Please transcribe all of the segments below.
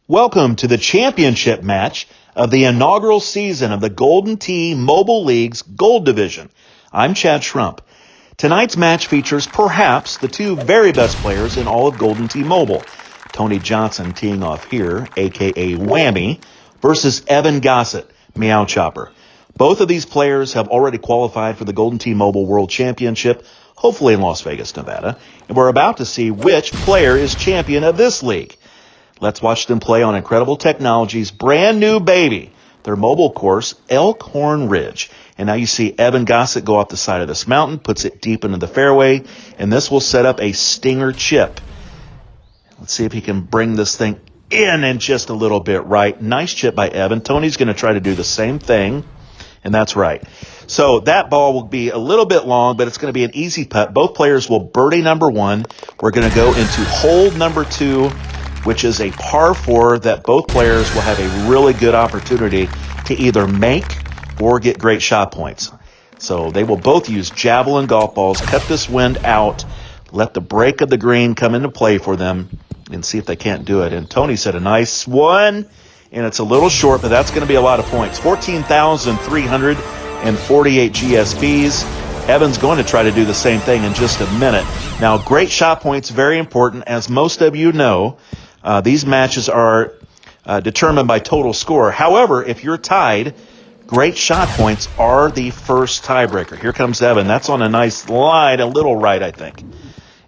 Welcome to the championship match of the inaugural season of the Golden Tee Mobile League's Gold Division. I'm Chad Schrump. Tonight's match features perhaps the two very best players in all of Golden Tee Mobile. Tony Johnson teeing off here, a.k.a. Whammy, versus Evan Gossett, Meow Chopper. Both of these players have already qualified for the Golden Tee Mobile World Championship, hopefully in Las Vegas, Nevada, and we're about to see which player is champion of this league. Let's watch them play on Incredible Technology's brand new baby, their mobile course, Elkhorn Ridge. And now you see Evan Gossett go off the side of this mountain, puts it deep into the fairway, and this will set up a stinger chip. Let's see if he can bring this thing in and just a little bit right. Nice chip by Evan. Tony's going to try to do the same thing, and that's right. So that ball will be a little bit long, but it's going to be an easy putt. Both players will birdie number one. We're going to go into hole number two, which is a par four that both players will have a really good opportunity to either make or get great shot points. So they will both use javelin golf balls, cut this wind out, let the break of the green come into play for them, and see if they can't do it. And Tony said a nice one, and it's a little short, but that's going to be a lot of points. 14,348 GSPs. Evan's going to try to do the same thing in just a minute. Now, great shot points, very important. As most of you know, these matches are determined by total score. However, if you're tied, great shot points are the first tiebreaker. Here comes Evan. That's on a nice line, a little right, I think.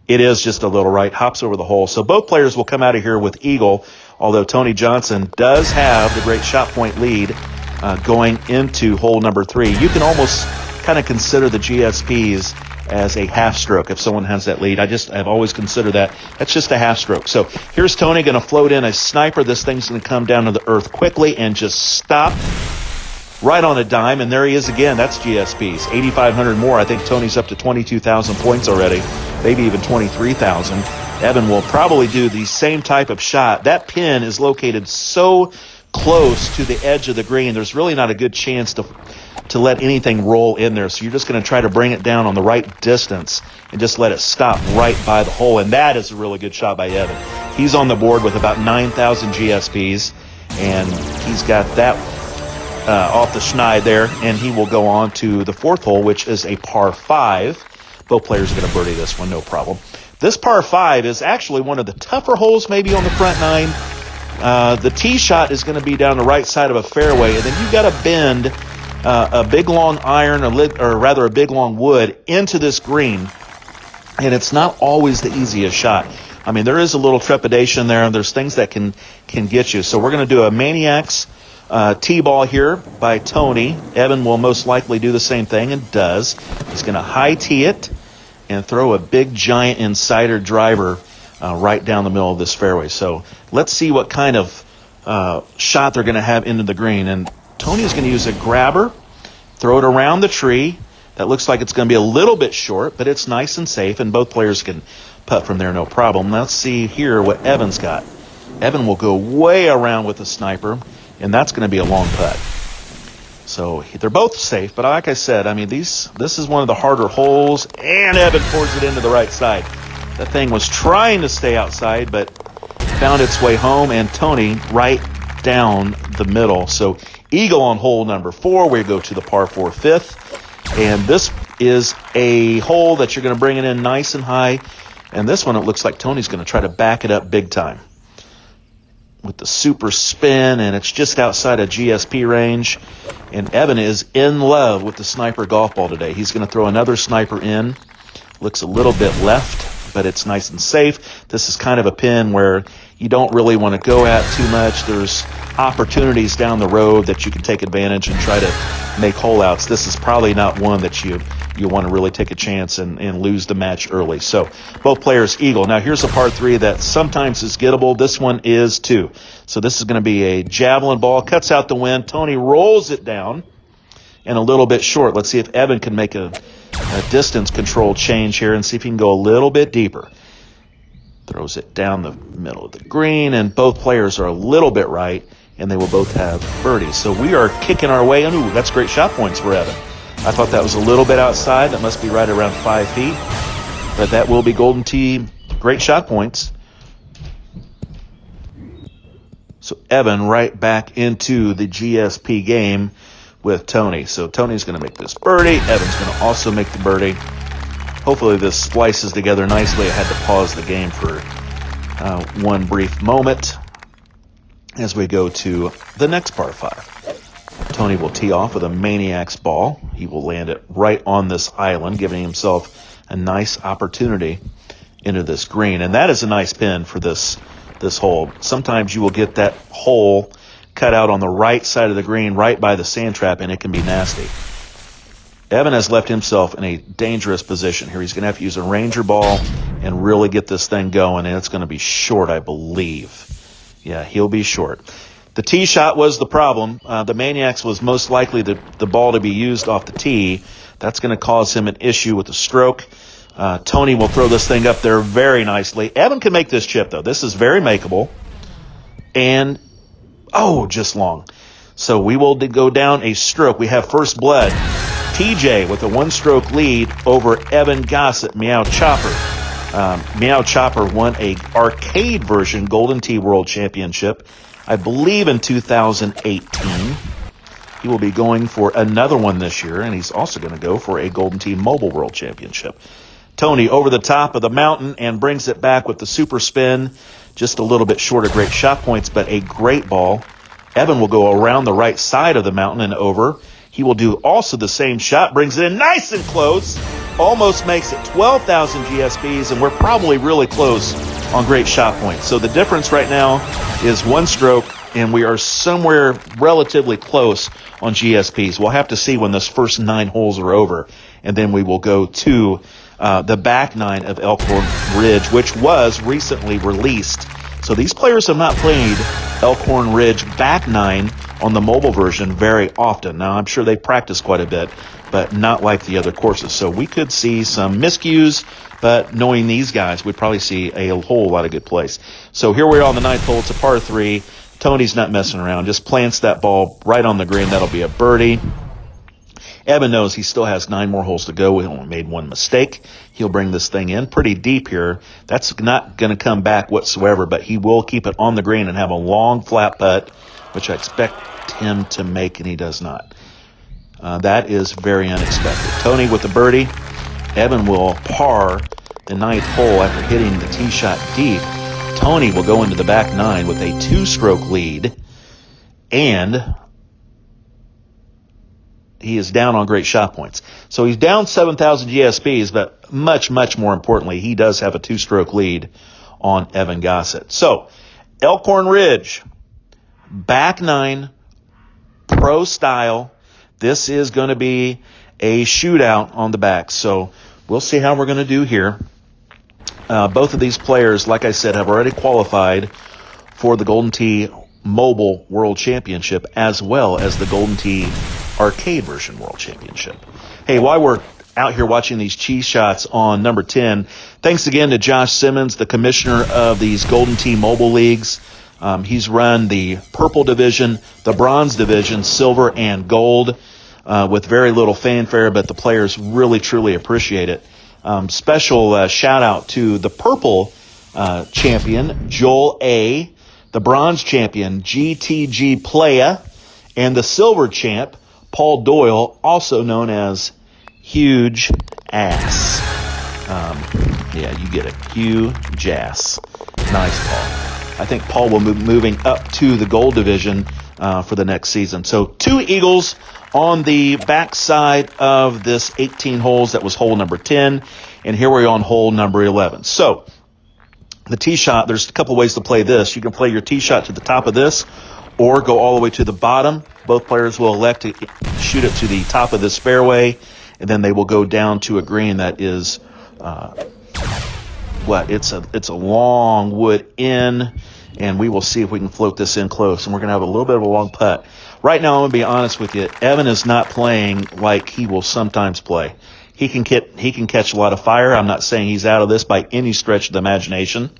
It is just a little right, hops over the hole. So both players will come out of here with eagle, although Tony Johnson does have the great shot point lead going into hole number three. You can almost kind of consider the GSPs as a half stroke if someone has that lead. I've always considered that. That's just a half stroke. So here's Tony going to float in a sniper. This thing's going to come down to the earth quickly and just stop right on a dime. And there he is again. That's GSPs. 8,500 more. I think Tony's up to 22,000 points already, maybe even 23,000. Evan will probably do the same type of shot. That pin is located so close to the edge of the green, there's really not a good chance to let anything roll in there. So you're just going to try to bring it down on the right distance and just let it stop right by the hole. And that is a really good shot by Evan. He's on the board with about 9,000 GSPs, and he's got that off the schneid there, and he will go on to the fourth hole, which is a par five. Both players are going to birdie this one, no problem. This par five is actually one of the tougher holes maybe on the front nine. The tee shot is going to be down the right side of a fairway, and then you've got to bend a big long iron, or rather a big long wood, into this green, and it's not always the easiest shot. I mean, there is a little trepidation there, and there's things that can get you. So we're going to do a Maniac's tee ball here by Tony. Evan will most likely do the same thing, and does. He's going to high tee it and throw a big giant insider driver right down the middle of this fairway. So let's see what kind of shot they're going to have into the green. And Tony's going to use a grabber, throw it around the tree. That looks like it's going to be a little bit short, but it's nice and safe, and both players can putt from there, no problem. Let's see here what Evan's got. Evan will go way around with the sniper, and that's going to be a long putt. So they're both safe, but like I said, I mean, this is one of the harder holes, and Evan pours it into the right side. That thing was trying to stay outside, but found its way home, and Tony right down the middle. So eagle on hole number four. We go to the par four fifth, and this is a hole that you're going to bring it in nice and high, and this one it looks like Tony's going to try to back it up big time with the super spin, and it's just outside of GSP range, and Evan is in love with the sniper golf ball today. He's going to throw another sniper in. Looks a little bit left, but it's nice and safe. This is kind of a pin where you don't really want to go at too much. There's opportunities down the road that you can take advantage and try to make hole outs. This is probably not one that you want to really take a chance and lose the match early. So both players eagle. Now here's a par three that sometimes is gettable. This one is too. So this is going to be a javelin ball. Cuts out the wind. Tony rolls it down and a little bit short. Let's see if Evan can make a distance control change here and see if he can go a little bit deeper. Throws it down the middle of the green, and both players are a little bit right, and they will both have birdies. So we are kicking our way, and ooh, that's great shot points for Evan. I thought that was a little bit outside. That must be right around 5 feet, but that will be Golden Tee great shot points. So Evan right back into the GSP game with Tony. So Tony's going to make this birdie. Evan's going to also make the birdie. Hopefully this splices together nicely. I had to pause the game for one brief moment as we go to the next par 5. Tony will tee off with a Maniac's ball. He will land it right on this island, giving himself a nice opportunity into this green. And that is a nice pin for this hole. Sometimes you will get that hole cut out on the right side of the green, right by the sand trap, and it can be nasty. Evan has left himself in a dangerous position here. He's going to have to use a Ranger ball and really get this thing going, and it's going to be short, I believe. Yeah, he'll be short. The tee shot was the problem. The Maniacs was most likely the ball to be used off the tee. That's going to cause him an issue with the stroke. Tony will throw this thing up there very nicely. Evan can make this chip, though. This is very makeable. And, just long. So we will go down a stroke. We have first blood. TJ with a one-stroke lead over Evan Gossett, Meow Chopper. Meow Chopper won a arcade version Golden Tee World Championship, I believe in 2018. He will be going for another one this year, and he's also going to go for a Golden Tee Mobile World Championship. Tony over the top of the mountain and brings it back with the super spin. Just a little bit short of great shot points, but a great ball. Evan will go around the right side of the mountain and over. He will do also the same shot, brings it in nice and close, almost makes it 12,000 GSPs, and we're probably really close on great shot points. So the difference right now is one stroke, and we are somewhere relatively close on GSPs. We'll have to see when those first 9 holes are over, and then we will go to the back 9 of Elkhorn Ridge, which was recently released. So these players have not played Elkhorn Ridge back 9 on the mobile version very often. Now, I'm sure they practice quite a bit, but not like the other courses. So we could see some miscues, but knowing these guys, we'd probably see a whole lot of good plays. So here we are on the 9th hole. It's a par 3. Tony's not messing around. Just plants that ball right on the green. That'll be a birdie. Evan knows he still has 9 more holes to go. He only made one mistake. He'll bring this thing in pretty deep here. That's not going to come back whatsoever, but he will keep it on the green and have a long flat putt, which I expect him to make, and he does not. That is very unexpected. Tony with the birdie. Evan will par the 9th hole after hitting the tee shot deep. Tony will go into the back 9 with a 2-stroke lead, and he is down on great shot points. So he's down 7,000 GSPs, but much, much more importantly, he does have a 2-stroke lead on Evan Gossett. So Elkhorn Ridge, back 9, pro style. This is going to be a shootout on the back. So we'll see how we're going to do here. Both of these players, like I said, have already qualified for the Golden Tee Mobile World Championship as well as the Golden Tee Arcade Version World Championship. Hey, while we're out here watching these cheese shots on number 10, thanks again to Josh Simmons, the commissioner of these Golden Tee Mobile Leagues. He's run the purple division, the bronze division, silver, and gold with very little fanfare, but the players really, truly appreciate it. Special shout out to the purple champion, Joel A., the bronze champion, GTG Playa, and the silver champ, Paul Doyle, also known as Huge Ass. Yeah, you get it. Huge Ass. Nice, Paul. I think Paul will be moving up to the gold division for the next season. So 2 eagles on the backside of this 18 holes. That was hole number 10. And here we're on hole number 11. So the tee shot, there's a couple ways to play this. You can play your tee shot to the top of this or go all the way to the bottom. Both players will elect to shoot it to the top of this fairway, and then they will go down to a green that is it's a long wood in, and we will see if we can float this in close. And we're going to have a little bit of a long putt. Right now, I'm going to be honest with you. Evan is not playing like he will sometimes play. He can catch a lot of fire. I'm not saying he's out of this by any stretch of the imagination,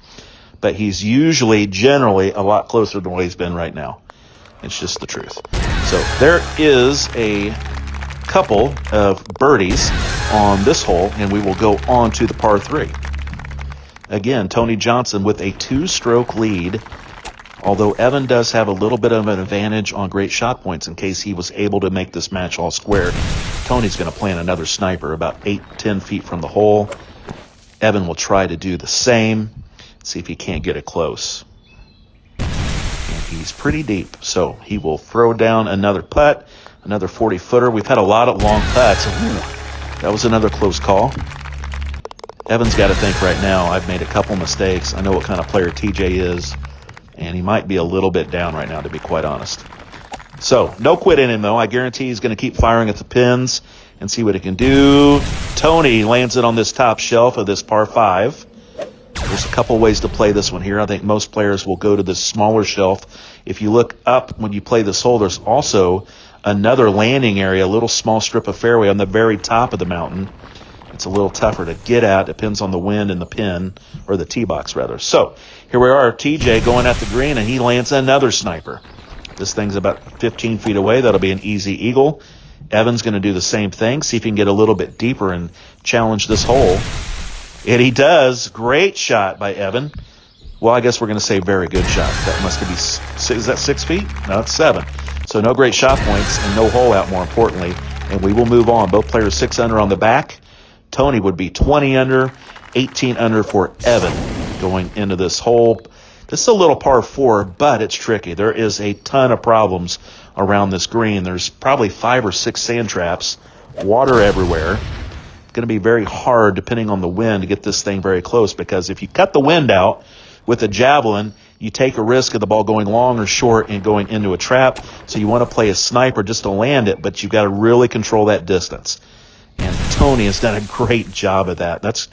but he's generally a lot closer than what he's been right now. It's just the truth. So there is a couple of birdies on this hole, and we will go on to the par 3. Again, Tony Johnson with a 2-stroke lead Although Evan does have a little bit of an advantage on great shot points in case he was able to make this match all square. Tony's going to plant another sniper about 8-10 feet from the hole. Evan will try to do the same. See if he can't get it close. And he's pretty deep, so he will throw down another putt, another 40-footer. We've had a lot of long putts. Ooh, that was another close call. Evan's got to think right now, I've made a couple mistakes. I know what kind of player TJ is, and he might be a little bit down right now, to be quite honest. So, no quit in him, though. I guarantee he's going to keep firing at the pins and see what he can do. Tony lands it on this top shelf of this par 5. There's a couple ways to play this one here. I think most players will go to this smaller shelf. If you look up when you play this hole, there's also another landing area, a little small strip of fairway on the very top of the mountain. It's a little tougher to get at. Depends on the wind and the pin, or the tee box rather. So here we are, TJ going at the green, and he lands another sniper. This thing's about 15 feet away. That'll be an easy eagle. Evan's going to do the same thing, see if he can get a little bit deeper and challenge this hole. And he does. Great shot by Evan. Well, I guess we're going to say very good shot. That must be, is that 6 feet? No, it's 7. So no great shot points and no hole out, more importantly. And we will move on. Both players 6 under on the back. Tony would be 20 under, 18 under for Evan going into this hole. This is a little par 4, but it's tricky. There is a ton of problems around this green. There's probably 5 or 6 sand traps, water everywhere. It's going to be very hard, depending on the wind, to get this thing very close, because if you cut the wind out with a javelin, you take a risk of the ball going long or short and going into a trap. So you want to play a sniper just to land it, but you've got to really control that distance. And Tony has done a great job of that. That's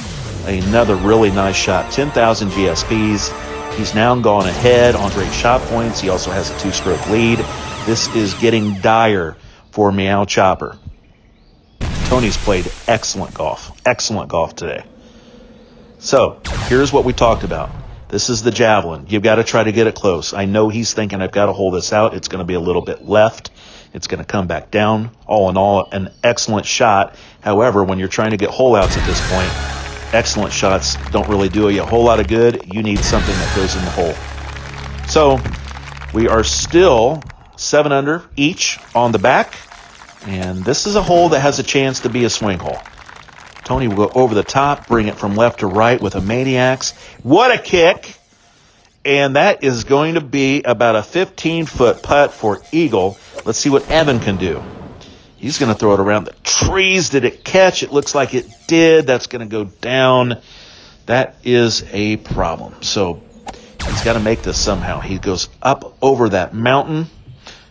another really nice shot. 10,000 GSPs. He's now gone ahead on great shot points. He also has a 2-stroke lead. This is getting dire for Meow Chopper. Tony's played excellent golf today. So here's what we talked about. This is the javelin. You've got to try to get it close. I know he's thinking, I've got to hold this out. It's going to be a little bit left. It's going to come back down. All in all, an excellent shot. However, when you're trying to get hole outs at this point, excellent shots don't really do you a whole lot of good. You need something that goes in the hole. So we are still 7 under each on the back. And this is a hole that has a chance to be a swing hole. Tony will go over the top, bring it from left to right with a Maniacs. What a kick! And that is going to be about a 15-foot putt for eagle. Let's see what Evan can do. He's going to throw it around the trees. Did it catch? It looks like it did. That's going to go down. That is a problem. So he's got to make this somehow. He goes up over that mountain,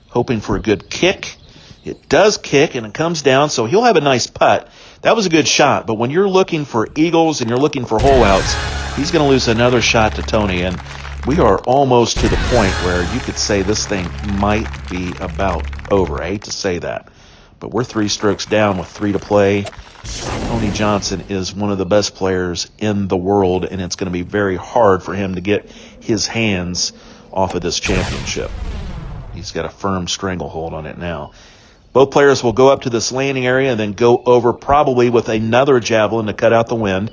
hoping for a good kick. It does kick, and it comes down, so he'll have a nice putt. That was a good shot, but when you're looking for eagles and you're looking for hole outs, he's going to lose another shot to Tony, and we are almost to the point where you could say this thing might be about over. I hate to say that, but we're 3 strokes down with 3 to play. Tony Johnson is one of the best players in the world, and it's going to be very hard for him to get his hands off of this championship. He's got a firm stranglehold on it now. Both players will go up to this landing area and then go over probably with another javelin to cut out the wind.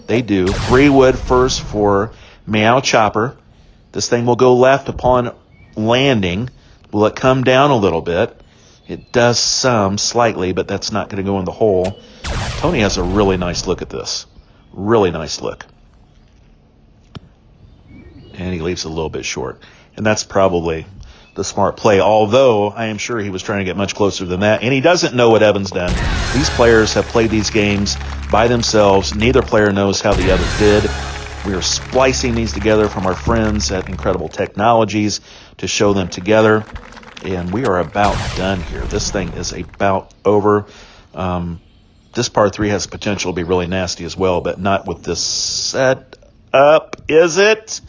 They do. 3 wood first for Meow Chopper. This thing will go left upon landing. Will it come down a little bit? It does some, slightly, but that's not going to go in the hole. Tony has a really nice look at this. Really nice look. And he leaves a little bit short. And that's probably the smart play, although I am sure he was trying to get much closer than that. And he doesn't know what Evan's done. These players have played these games by themselves. Neither player knows how the other did. We are splicing these together from our friends at Incredible Technologies to show them together. And we are about done here. This thing is about over. This par 3 has the potential to be really nasty as well, but not with this set up, is it?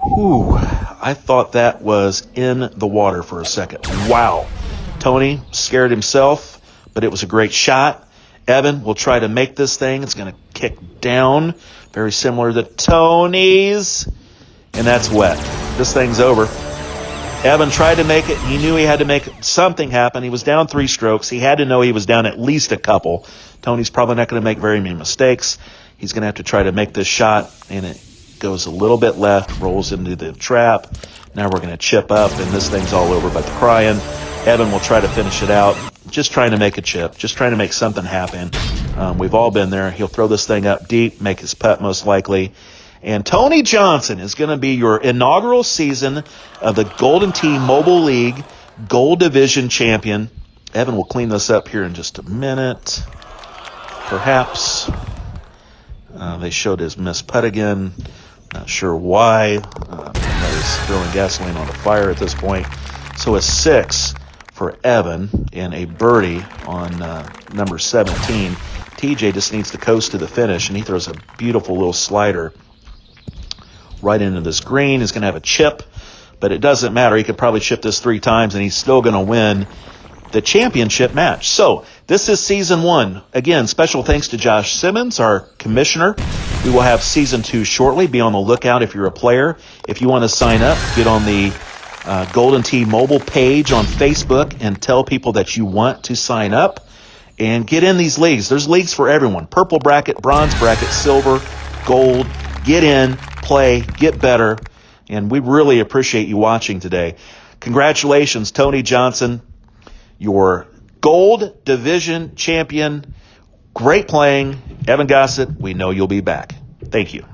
Whew, I thought that was in the water for a second. Wow. Tony scared himself, but it was a great shot. Evan will try to make this thing. It's going to kick down, very similar to Tony's. And that's wet. This thing's over. Evan tried to make it. He knew he had to make something happen. He was down 3 strokes. He had to know he was down at least a couple. Tony's probably not going to make very many mistakes. He's going to have to try to make this shot, and goes a little bit left, rolls into the trap. Now we're going to chip up, and this thing's all over but the crying. Evan will try to finish it out, just trying to make a chip, just trying to make something happen. We've all been there. He'll throw this thing up deep, make his putt most likely. And Tony Johnson is going to be your inaugural season of the Golden Tee Mobile League Gold Division champion. Evan will clean this up here in just a minute, perhaps. They showed his missed putt again. Not sure why. He's throwing gasoline on the fire at this point. So a 6 for Evan and a birdie on number 17. TJ just needs to coast to the finish, and he throws a beautiful little slider right into this green. He's going to have a chip, but it doesn't matter. He could probably chip this 3 times, and he's still going to win the championship match. So this is season 1. Again, special thanks to Josh Simmons, our commissioner. We will have season 2 shortly. Be on the lookout if you're a player. If you want to sign up, get on the Golden Tee mobile page on Facebook and tell people that you want to sign up and get in these leagues. There's leagues for everyone. Purple bracket, bronze bracket, silver, gold. Get in, play, get better. And we really appreciate you watching today. Congratulations, Tony Johnson, your Gold Division champion. Great playing. Evan Gossett, we know you'll be back. Thank you.